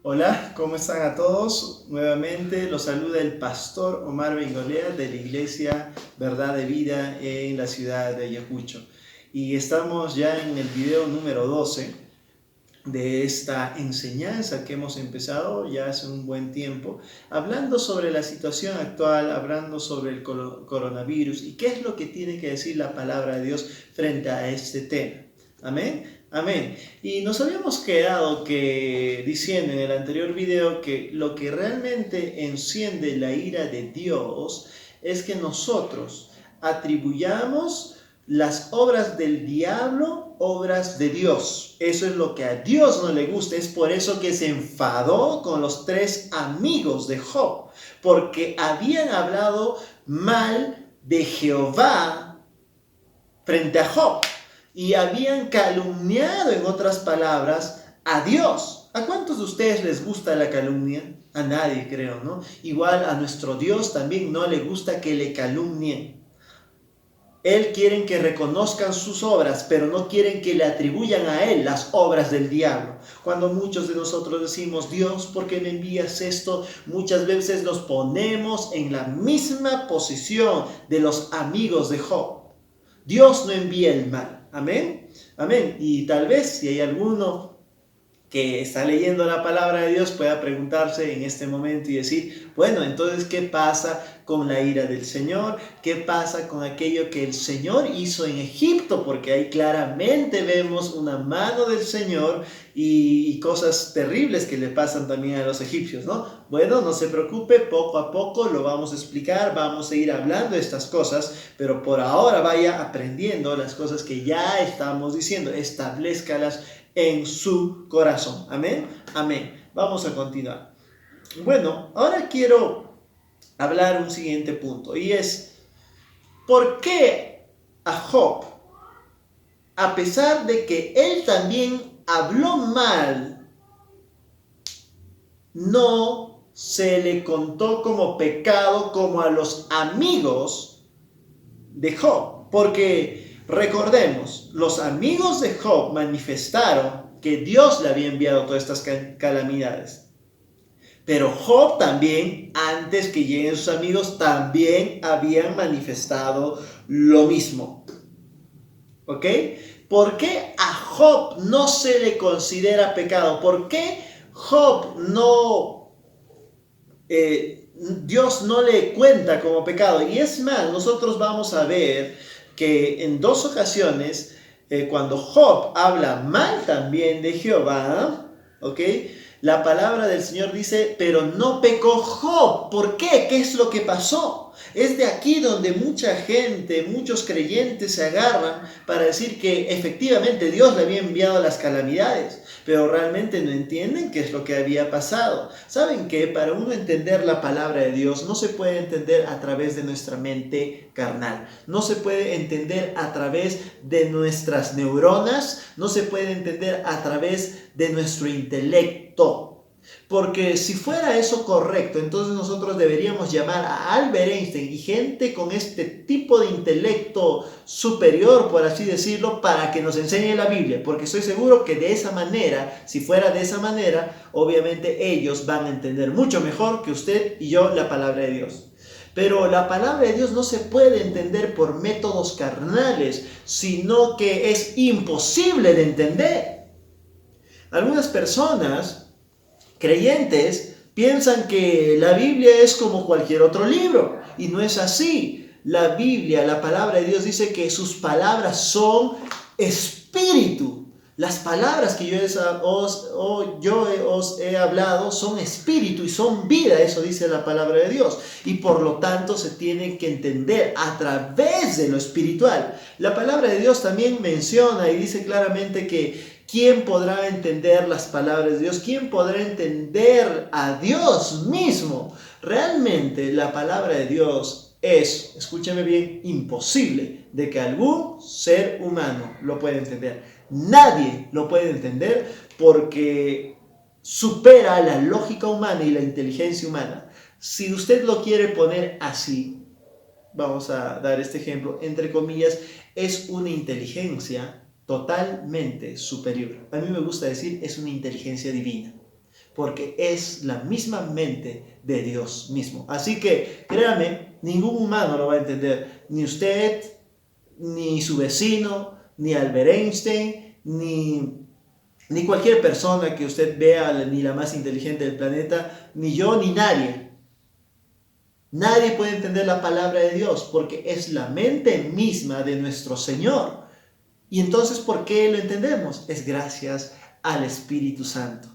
Hola, ¿cómo están a todos? Nuevamente los saluda el pastor Omar Bengolea de la Iglesia Verdad de Vida en la ciudad de Ayacucho. Y estamos ya en el video número 12 de esta enseñanza que hemos empezado ya hace un buen tiempo, hablando sobre la situación actual, hablando sobre el coronavirus y qué es lo que tiene que decir la palabra de Dios frente a este tema. Amén. Amén. Y nos habíamos quedado diciendo en el anterior video que lo que realmente enciende la ira de Dios es que nosotros atribuyamos las obras del diablo, obras de Dios. Eso es lo que a Dios no le gusta. Es por eso que se enfadó con los 3 amigos de Job, porque habían hablado mal de Jehová frente a Job y habían calumniado, en otras palabras, a Dios. ¿A cuántos de ustedes les gusta la calumnia? A nadie, creo, ¿no? Igual a nuestro Dios también no le gusta que le calumnien. Él quiere que reconozcan sus obras, pero no quieren que le atribuyan a Él las obras del diablo. Cuando muchos de nosotros decimos, Dios, ¿por qué me envías esto? Muchas veces nos ponemos en la misma posición de los amigos de Job. Dios no envía el mal. Amén. Amén. Y tal vez si hay alguno que está leyendo la palabra de Dios pueda preguntarse en este momento y decir, bueno, entonces, ¿qué pasa con la ira del Señor? ¿Qué pasa con aquello que el Señor hizo en Egipto? Porque ahí claramente vemos una mano del Señor y cosas terribles que le pasan también a los egipcios, ¿no? Bueno, no se preocupe, poco a poco lo vamos a explicar, vamos a ir hablando de estas cosas, pero por ahora vaya aprendiendo las cosas que ya estamos diciendo, establezcalas en su corazón. Amén. Amén. Vamos a continuar. Bueno, ahora quiero hablar un siguiente punto y es, ¿por qué a Job, a pesar de que él también habló mal, no se le contó como pecado como a los amigos de Job? Porque recordemos, los amigos de Job manifestaron que Dios le había enviado todas estas calamidades. Pero Job también, antes que lleguen sus amigos, también habían manifestado lo mismo. ¿Ok? ¿Por qué a Job no se le considera pecado? ¿Por qué Job no... Dios no le cuenta como pecado? Y es más, nosotros vamos a ver que en 2 ocasiones, cuando Job habla mal también de Jehová, ¿ok? La palabra del Señor dice, pero no pecó Job. ¿Por qué? ¿Qué es lo que pasó? Es de aquí donde mucha gente, muchos creyentes se agarran para decir que efectivamente Dios le había enviado las calamidades, pero realmente no entienden qué es lo que había pasado. ¿Saben qué? Para uno entender la palabra de Dios no se puede entender a través de nuestra mente carnal, no se puede entender a través de nuestras neuronas, no se puede entender a través de nuestro intelecto. Porque si fuera eso correcto, entonces nosotros deberíamos llamar a Albert Einstein y gente con este tipo de intelecto superior, por así decirlo, para que nos enseñe la Biblia. Porque estoy seguro que de esa manera, si fuera de esa manera, obviamente ellos van a entender mucho mejor que usted y yo la palabra de Dios. Pero la palabra de Dios no se puede entender por métodos carnales, sino que es imposible de entender. Algunas personas creyentes piensan que la Biblia es como cualquier otro libro, y no es así. La Biblia, la palabra de Dios dice que sus palabras son espíritu. Las palabras que yo os he hablado son espíritu y son vida, eso dice la palabra de Dios. Y por lo tanto se tienen que entender a través de lo espiritual. La palabra de Dios también menciona y dice claramente que ¿quién podrá entender las palabras de Dios? ¿Quién podrá entender a Dios mismo? Realmente la palabra de Dios es, escúcheme bien, imposible de que algún ser humano lo pueda entender. Nadie lo puede entender porque supera la lógica humana y la inteligencia humana. Si usted lo quiere poner así, vamos a dar este ejemplo, entre comillas, es una inteligencia totalmente superior. A mí me gusta decir, es una inteligencia divina, porque es la misma mente de Dios mismo. Así que, créame, ningún humano lo va a entender, ni usted, ni su vecino, ni Albert Einstein, ni cualquier persona que usted vea, ni la más inteligente del planeta, ni yo, ni nadie. Nadie puede entender la palabra de Dios porque es la mente misma de nuestro Señor. Y entonces, ¿por qué lo entendemos? Es gracias al Espíritu Santo.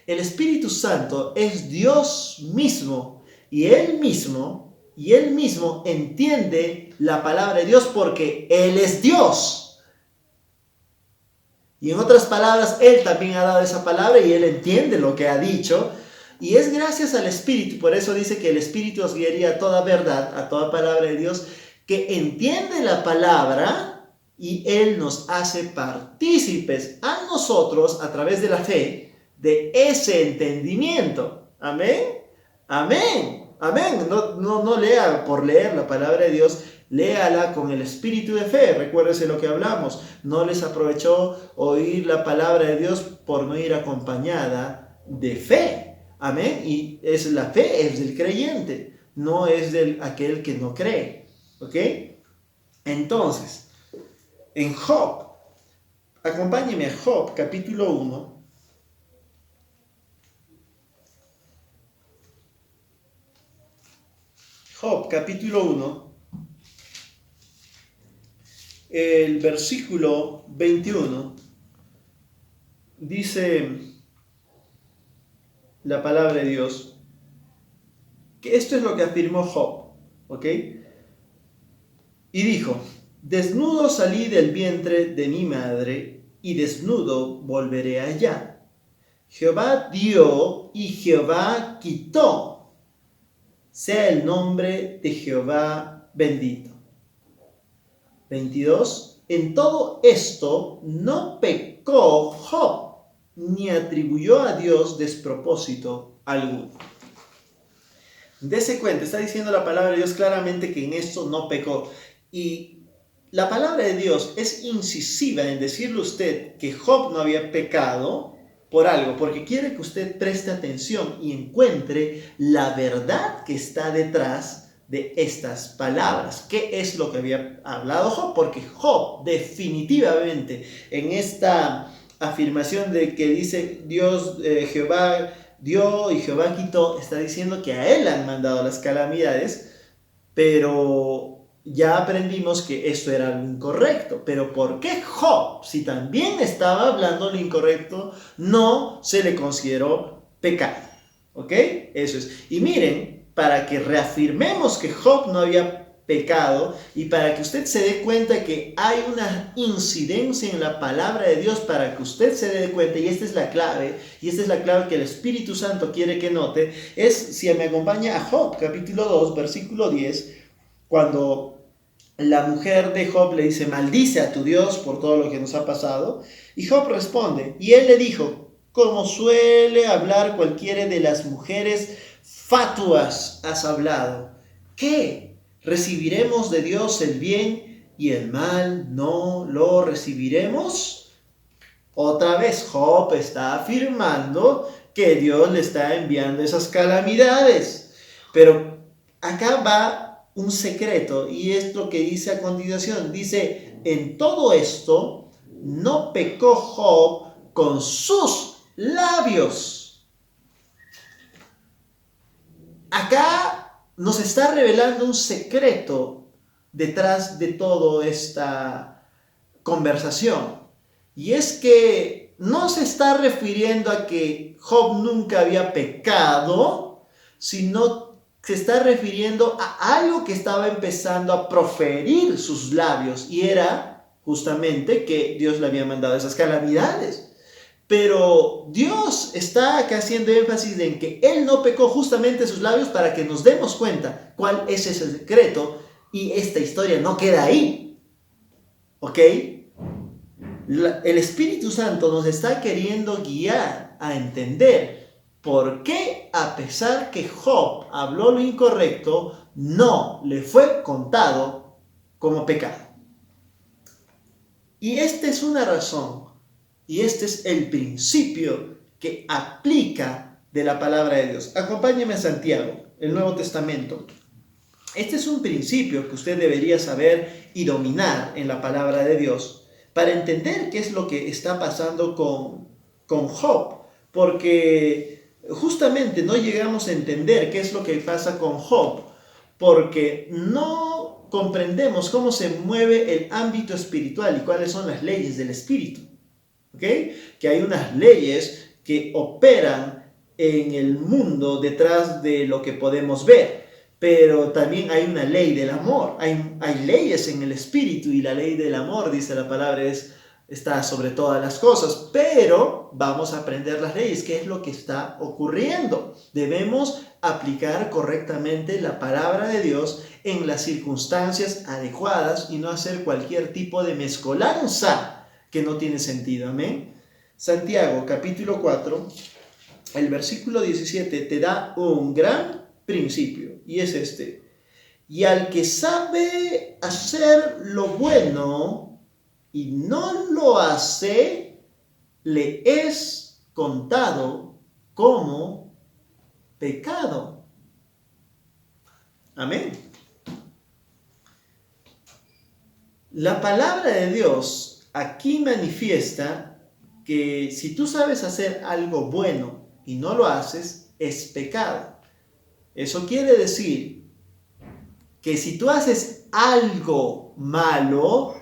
El Espíritu Santo es Dios mismo y Él mismo entiende la palabra de Dios porque Él es Dios. Y en otras palabras, Él también ha dado esa palabra y Él entiende lo que ha dicho. Y es gracias al Espíritu, por eso dice que el Espíritu os guiaría a toda verdad, a toda palabra de Dios, que entiende la palabra y Él nos hace partícipes a nosotros a través de la fe de ese entendimiento. Amén. Amén. Amén. No lea por leer la palabra de Dios, léala con el espíritu de fe. Recuérdese lo que hablamos. No les aprovechó oír la palabra de Dios por no ir acompañada de fe. Amén. Y es la fe, es del creyente, no es de aquel que no cree. ¿Ok? Entonces, en Job, acompáñeme a Job, capítulo 1. Job, capítulo 1, el versículo 21, dice la palabra de Dios, que esto es lo que afirmó Job, ¿ok? Y dijo, desnudo salí del vientre de mi madre, y desnudo volveré allá. Jehová dio y Jehová quitó. Sea el nombre de Jehová bendito. 22. En todo esto no pecó Job, ni atribuyó a Dios despropósito alguno. Dese cuenta, está diciendo la palabra de Dios claramente que en esto no pecó. Y la palabra de Dios es incisiva en decirle a usted que Job no había pecado por algo, porque quiere que usted preste atención y encuentre la verdad que está detrás de estas palabras. ¿Qué es lo que había hablado Job? Porque Job definitivamente en esta afirmación de que dice Dios, Jehová dio y Jehová quitó, está diciendo que a él le han mandado las calamidades, pero ya aprendimos que esto era algo incorrecto. Pero ¿por qué Job, si también estaba hablando lo incorrecto, no se le consideró pecado? ¿Ok? Eso es. Y miren, para que reafirmemos que Job no había pecado y para que usted se dé cuenta que hay una incidencia en la palabra de Dios, para que usted se dé cuenta, y esta es la clave, que el Espíritu Santo quiere que note, es si me acompaña a Job, capítulo 2, versículo 10, cuando la mujer de Job le dice, maldice a tu Dios por todo lo que nos ha pasado, y Job responde, y él le dijo, como suele hablar cualquiera de las mujeres fatuas has hablado. ¿Qué? ¿Recibiremos de Dios el bien y el mal no lo recibiremos? Otra vez Job está afirmando que Dios le está enviando esas calamidades. Pero acá va un secreto y es lo que dice a continuación. Dice, en todo esto no pecó Job con sus labios. Acá nos está revelando un secreto detrás de toda esta conversación. Y es que no se está refiriendo a que Job nunca había pecado, sino se está refiriendo a algo que estaba empezando a proferir sus labios, y era justamente que Dios le había mandado esas calamidades. Pero Dios está acá haciendo énfasis en que Él no pecó justamente sus labios para que nos demos cuenta cuál es ese secreto y esta historia no queda ahí. ¿Ok? El Espíritu Santo nos está queriendo guiar a entender por qué, a pesar que Job habló lo incorrecto, no le fue contado como pecado. Y esta es una razón, y este es el principio que aplica de la palabra de Dios. Acompáñeme a Santiago, el Nuevo Testamento. Este es un principio que usted debería saber y dominar en la palabra de Dios para entender qué es lo que está pasando con Job, porque justamente no llegamos a entender qué es lo que pasa con Job, porque no comprendemos cómo se mueve el ámbito espiritual y cuáles son las leyes del espíritu. ¿Ok? Que hay unas leyes que operan en el mundo detrás de lo que podemos ver. Pero también hay una ley del amor, hay leyes en el espíritu y la ley del amor, dice la palabra, está sobre todas las cosas, pero vamos a aprender las leyes, qué es lo que está ocurriendo. Debemos aplicar correctamente la palabra de Dios en las circunstancias adecuadas y no hacer cualquier tipo de mezcolanza que no tiene sentido, amén. Santiago capítulo 4, el versículo 17 te da un gran principio, y es este: y al que sabe hacer lo bueno y no lo hace, le es contado como pecado. Amén. La palabra de Dios aquí manifiesta que si tú sabes hacer algo bueno y no lo haces, es pecado. Eso quiere decir que si tú haces algo malo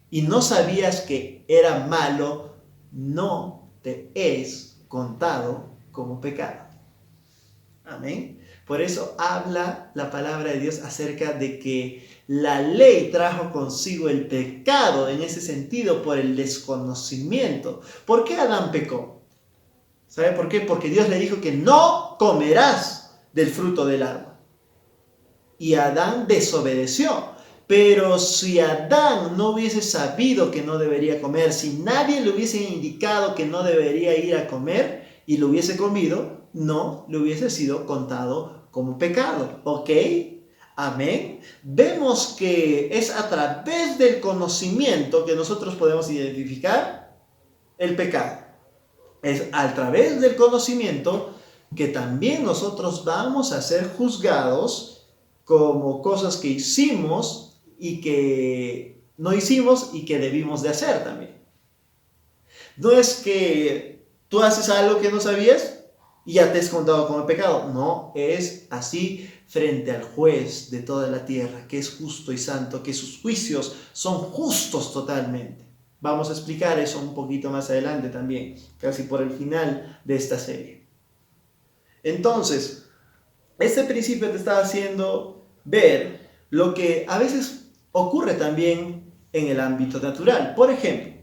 y no sabías que era malo, no te es contado como pecado. Amén. Por eso habla la palabra de Dios acerca de que la ley trajo consigo el pecado en ese sentido por el desconocimiento. ¿Por qué Adán pecó? ¿Sabe por qué? Porque Dios le dijo que no comerás del fruto del árbol. Y Adán desobedeció. Pero si Adán no hubiese sabido que no debería comer, si nadie le hubiese indicado que no debería ir a comer y lo hubiese comido, no le hubiese sido contado como pecado. ¿Ok? Amén. Vemos que es a través del conocimiento que nosotros podemos identificar el pecado. Es a través del conocimiento que también nosotros vamos a ser juzgados como cosas que hicimos y que no hicimos y que debimos de hacer también. No es que tú haces algo que no sabías y ya te es contado como pecado. No, es así frente al juez de toda la tierra, que es justo y santo, que sus juicios son justos totalmente. Vamos a explicar eso un poquito más adelante también, casi por el final de esta serie. Entonces, este principio te está haciendo ver lo que a veces ocurre también en el ámbito natural. Por ejemplo,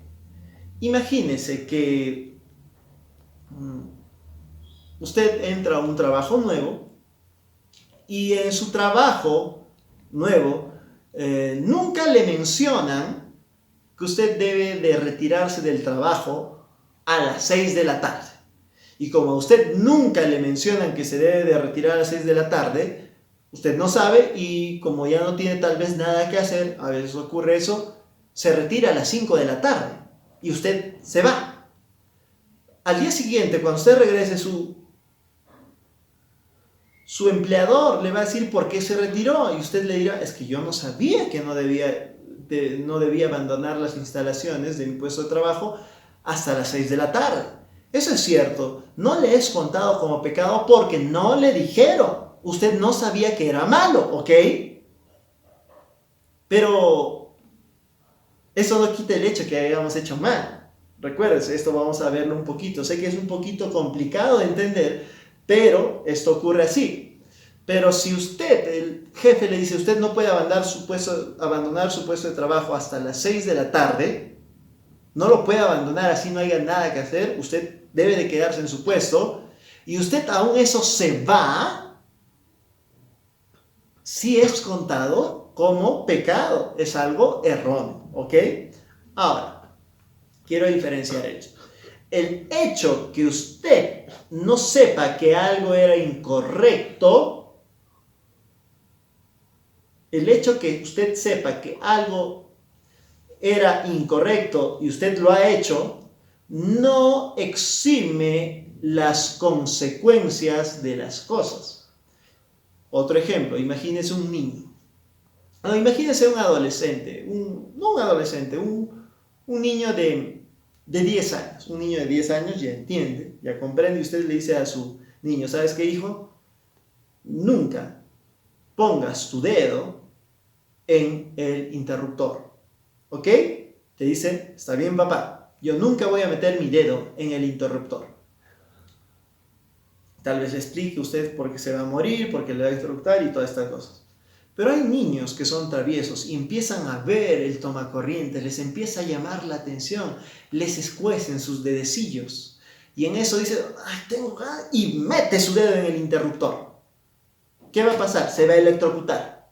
imagínese que usted entra a un trabajo nuevo y en su trabajo nuevo nunca le mencionan que usted debe de retirarse del trabajo a las 6 de la tarde. Y como a usted nunca le mencionan que se debe de retirar a las 6 de la tarde, usted no sabe y como ya no tiene tal vez nada que hacer, a veces ocurre eso, se retira a las 5 de la tarde y usted se va. Al día siguiente, cuando usted regrese, su empleador le va a decir por qué se retiró y usted le dirá, es que yo no sabía que no debía abandonar las instalaciones de mi puesto de trabajo hasta las 6 de la tarde. Eso es cierto, no le es contado como pecado porque no le dijeron. Usted no sabía que era malo, ¿ok? Pero eso no quita el hecho que hayamos hecho mal. Recuérdense, esto vamos a verlo un poquito. Sé que es un poquito complicado de entender, pero esto ocurre así. Pero si usted, el jefe le dice, usted no puede abandonar su puesto de trabajo hasta las 6 de la tarde, no lo puede abandonar así no haya nada que hacer, usted debe de quedarse en su puesto, y usted aún eso se va, sí es contado como pecado, es algo erróneo, ¿ok? Ahora, quiero diferenciar esto. El hecho que usted no sepa que algo era incorrecto, el hecho que usted sepa que algo era incorrecto y usted lo ha hecho, no exime las consecuencias de las cosas. Otro ejemplo, imagínese un niño. No, imagínese un adolescente, no un adolescente, un niño de 10 años. Un niño de 10 años ya entiende, ya comprende, y usted le dice a su niño, ¿sabes qué, hijo? Nunca pongas tu dedo en el interruptor, ¿ok? Te dice, está bien, papá, yo nunca voy a meter mi dedo en el interruptor. Tal vez le explique usted por qué se va a morir, por qué le va a electrocutar y todas estas cosas. Pero hay niños que son traviesos y empiezan a ver el tomacorriente, les empieza a llamar la atención, les escuecen sus dedecillos. Y en eso dice, ay, tengo ganas, y mete su dedo en el interruptor. ¿Qué va a pasar? Se va a electrocutar.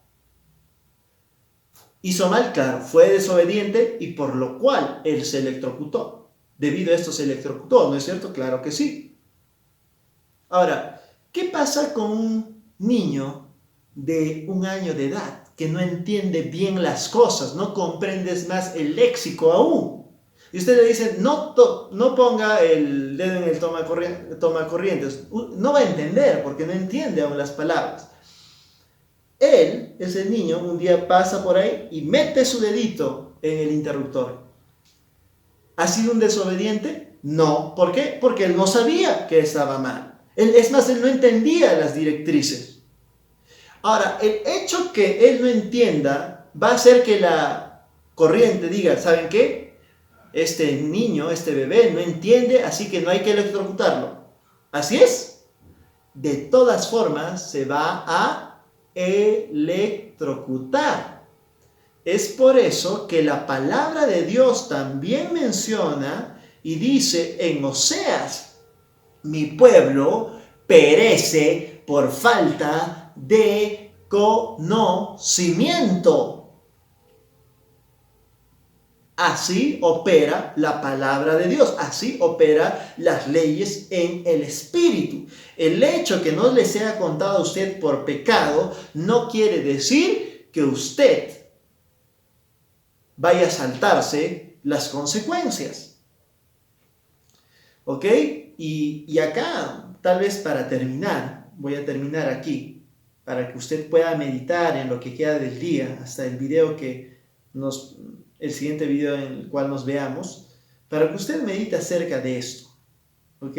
Hizo mal, claro, fue desobediente y por lo cual él se electrocutó. Debido a esto se electrocutó, ¿no es cierto? Claro que sí. Ahora, ¿qué pasa con un niño de 1 año de edad que no entiende bien las cosas, no comprendes más el léxico aún? Y usted le dice, no ponga el dedo en el tomacorrientes. No va a entender porque no entiende aún las palabras. Él, ese niño, un día pasa por ahí y mete su dedito en el interruptor. ¿Ha sido un desobediente? No. ¿Por qué? Porque él no sabía que estaba mal. Es más, él no entendía las directrices. Ahora, el hecho que él no entienda va a hacer que la corriente diga, ¿saben qué? Este niño, este bebé no entiende, así que no hay que electrocutarlo. ¿Así es? De todas formas, se va a electrocutar. Es por eso que la palabra de Dios también menciona y dice en Oseas, mi pueblo perece por falta de conocimiento. Así opera la palabra de Dios, así opera las leyes en el Espíritu. El hecho que no le sea contado a usted por pecado no quiere decir que usted vaya a saltarse las consecuencias. ¿Ok? Y acá, tal vez para terminar, voy a terminar aquí, para que usted pueda meditar en lo que queda del día, hasta el video el siguiente video en el cual nos veamos, para que usted medite acerca de esto, ¿ok?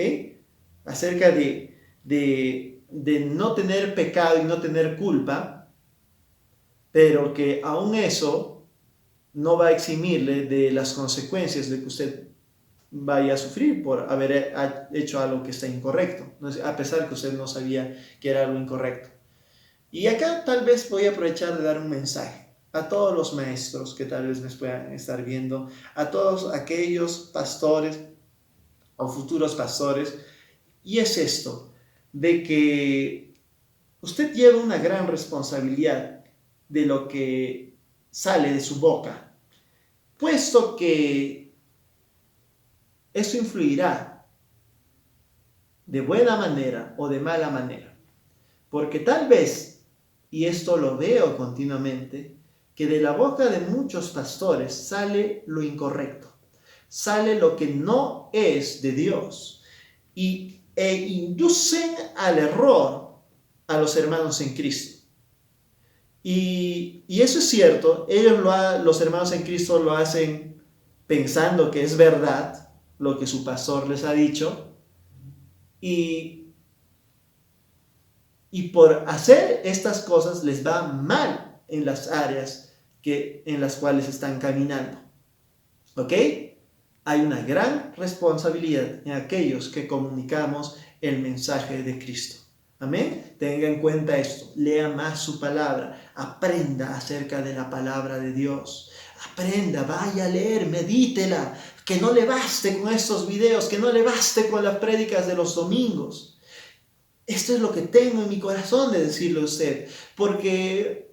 Acerca de no tener pecado y no tener culpa, pero que aún eso no va a eximirle de las consecuencias de que usted vaya a sufrir por haber hecho algo que está incorrecto, a pesar que usted no sabía que era algo incorrecto. Y acá tal vez voy a aprovechar de dar un mensaje a todos los maestros que tal vez me puedan estar viendo, a todos aquellos pastores o futuros pastores, y es esto, de que usted lleva una gran responsabilidad de lo que sale de su boca, puesto que eso influirá de buena manera o de mala manera, porque tal vez, y esto lo veo continuamente, que de la boca de muchos pastores sale lo incorrecto, sale lo que no es de Dios, e inducen al error a los hermanos en Cristo. Y eso es cierto, los hermanos en Cristo lo hacen pensando que es verdad lo que su pastor les ha dicho, y por hacer estas cosas les va mal en las áreas en las cuales están caminando. ¿Ok? Hay una gran responsabilidad en aquellos que comunicamos el mensaje de Cristo. Amén. Tenga en cuenta esto. Lea más su palabra. Aprenda acerca de la palabra de Dios. aprenda, vaya a leer, medítela, que no le baste con estos videos, que no le baste con las prédicas de los domingos. Esto es lo que tengo en mi corazón de decirle a usted, porque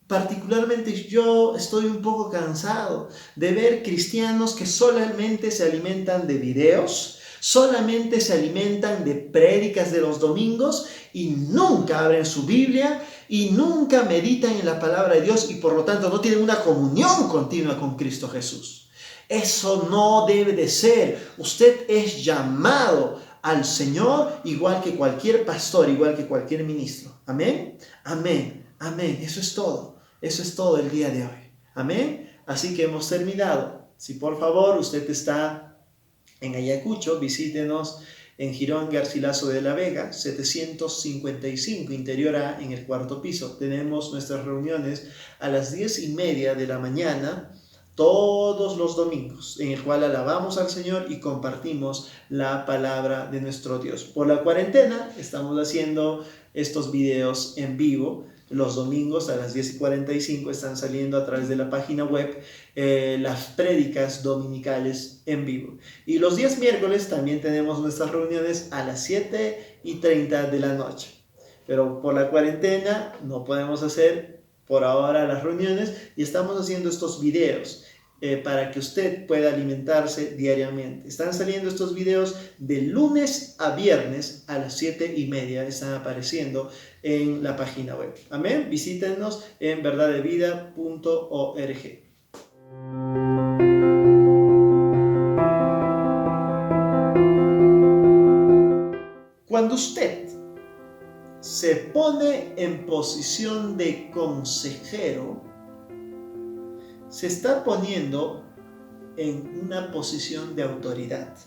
particularmente yo estoy un poco cansado de ver cristianos que solamente se alimentan de videos, solamente se alimentan de prédicas de los domingos y nunca abren su Biblia y nunca meditan en la palabra de Dios y por lo tanto no tienen una comunión continua con Cristo Jesús. Eso no debe de ser. Usted es llamado al Señor igual que cualquier pastor, igual que cualquier ministro. Amén, amén, amén. Eso es todo. Eso es todo el día de hoy. Amén. Así que hemos terminado. Si por favor usted está en Ayacucho, visítenos en Girón Garcilaso de la Vega, 755, interior A, en el cuarto piso. Tenemos nuestras reuniones a las 10:30 de la mañana, todos los domingos, en el cual alabamos al Señor y compartimos la palabra de nuestro Dios. Por la cuarentena estamos haciendo estos videos en vivo. Los domingos a las 10:45 están saliendo a través de la página web las prédicas dominicales en vivo. Y los días miércoles también tenemos nuestras reuniones a las 7:30 de la noche. Pero por la cuarentena no podemos hacer por ahora las reuniones y estamos haciendo estos videos para que usted pueda alimentarse diariamente. Están saliendo estos videos de lunes a viernes a las 7:30. Están apareciendo en la página web. Amén. Visítenos en verdaddevida.org. Cuando usted se pone en posición de consejero, se está poniendo en una posición de autoridad.